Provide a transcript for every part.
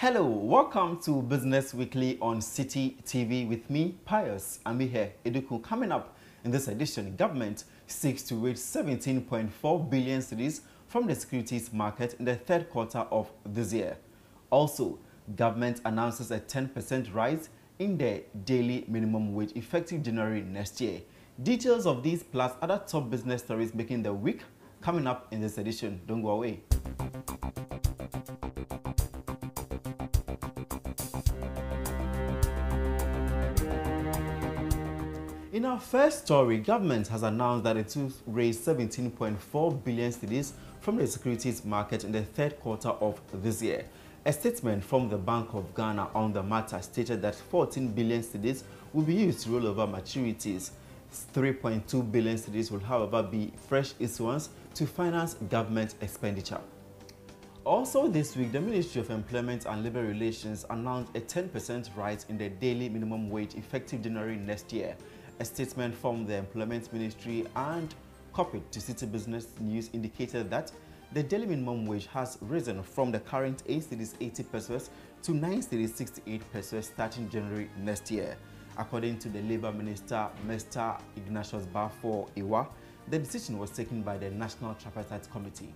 Hello, welcome to Business Weekly on City TV with me, Pius Amihere Eduku. Coming up in this edition, government seeks to raise 17.4 billion cedis from the securities market in the third quarter of this year. Also, government announces a 10% rise in the daily minimum wage effective January next year. Details of these plus other top business stories making the week coming up in this edition. Don't go away. In our first story, government has announced that it will raise 17.4 billion cedis from the securities market in the third quarter of this year. A statement from the Bank of Ghana on the matter stated that 14 billion cedis will be used to roll over maturities. 3.2 billion cedis will, however, be fresh issuance to finance government expenditure. Also this week, the Ministry of Employment and Labour Relations announced a 10% rise in the daily minimum wage effective January next year. A statement from the Employment Ministry and copied to City Business News indicated that the daily minimum wage has risen from the current 8 cedis 80 pesos to 9 cedis 68 pesos starting January next year. According to the Labour Minister, Mr. Ignatius Bafo Iwa, the decision was taken by the National Tripartite Committee.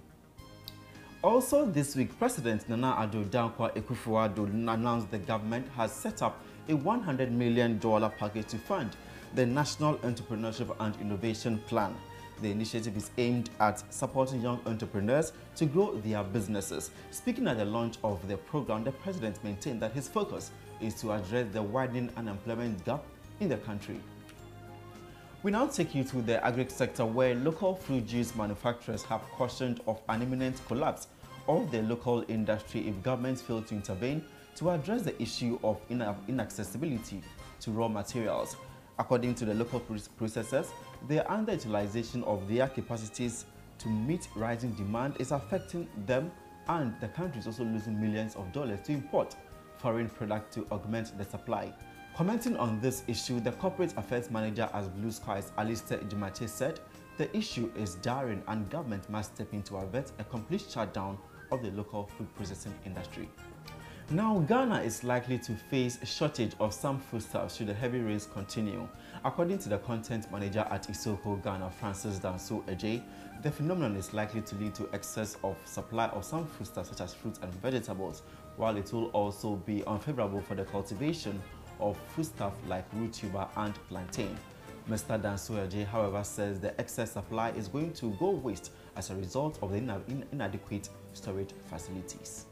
Also this week, President Nana Addo Dankwa Akufo-Addo announced the government has set up a $100 million package to fund the National Entrepreneurship and Innovation Plan. The initiative is aimed at supporting young entrepreneurs to grow their businesses. Speaking at the launch of the program, the president maintained that his focus is to address the widening unemployment gap in the country. We now take you to the agri sector, where local fruit juice manufacturers have cautioned of an imminent collapse of the local industry if governments fail to intervene to address the issue of inaccessibility to raw materials. According to the local processors, the underutilization of their capacities to meet rising demand is affecting them, and the country is also losing millions of dollars to import foreign products to augment the supply. Commenting on this issue, the Corporate Affairs Manager at Blue Skies, Alistair Jimache, said the issue is dire and government must step in to avert a complete shutdown of the local food processing industry. Now, Ghana is likely to face a shortage of some foodstuffs should the heavy rains continue. According to the content manager at Isoko Ghana, Francis Danso Ejay, the phenomenon is likely to lead to excess of supply of some foodstuffs such as fruits and vegetables, while it will also be unfavorable for the cultivation of foodstuffs like root tuber and plantain. Mr. Danso Ejay, however, says the excess supply is going to go waste as a result of the inadequate storage facilities.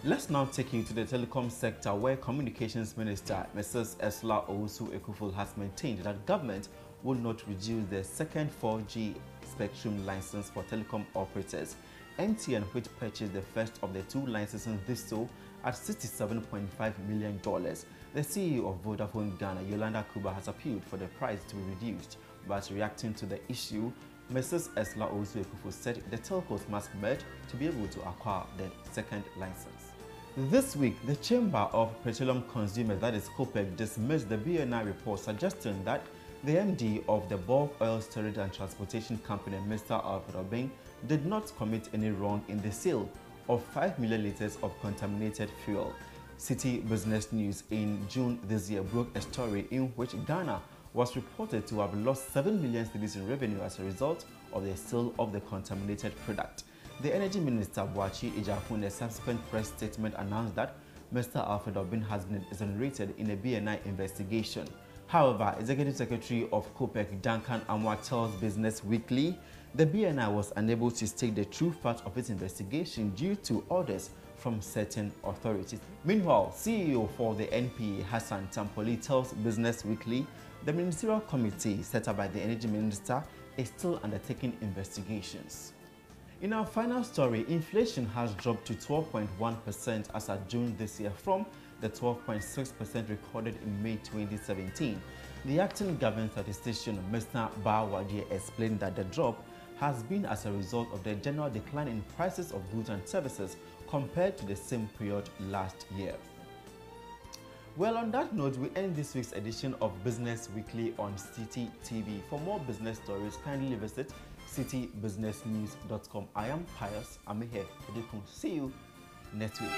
Let's now take you to the telecom sector, where Communications Minister Mrs. Esla Owusu-Ekuful has maintained that government will not reduce the second 4G spectrum license for telecom operators. MTN, which purchased the first of the two licenses, did so at $67.5 million. The CEO of Vodafone Ghana, Yolanda Kuba, has appealed for the price to be reduced, but reacting to the issue, Mrs. Esla Owusu-Ekuful said the telcos must merge to be able to acquire the second license. This week, the Chamber of Petroleum Consumers, that is COPEC, dismissed the BNI report suggesting that the MD of the Bulk Oil Storage and Transportation Company, Mr. Alfred Obeng, did not commit any wrong in the sale of 5 million liters of contaminated fuel. City Business News in June this year broke a story in which Ghana was reported to have lost 7 million cedis in revenue as a result of the sale of the contaminated product. The Energy Minister, Boachi Ejafun, in a subsequent press statement, announced that Mr. Alfred Obeng has been exonerated in a BNI investigation. However, Executive Secretary of COPEC, Duncan Amwa, tells Business Weekly the BNI was unable to state the true fact of its investigation due to orders from certain authorities. Meanwhile, CEO for the NPA, Hassan Tampoli, tells Business Weekly the ministerial committee set up by the Energy Minister is still undertaking investigations. In our final story, inflation has dropped to 12.1% as of June this year from the 12.6% recorded in May 2017. The acting government statistician, Mr. Bawadi, explained that the drop has been as a result of the general decline in prices of goods and services compared to the same period last year. Well, on that note, we end this week's edition of Business Weekly on City TV. For more business stories, kindly visit citybusinessnews.com. I am Pius Amihere Eduku. See you next week.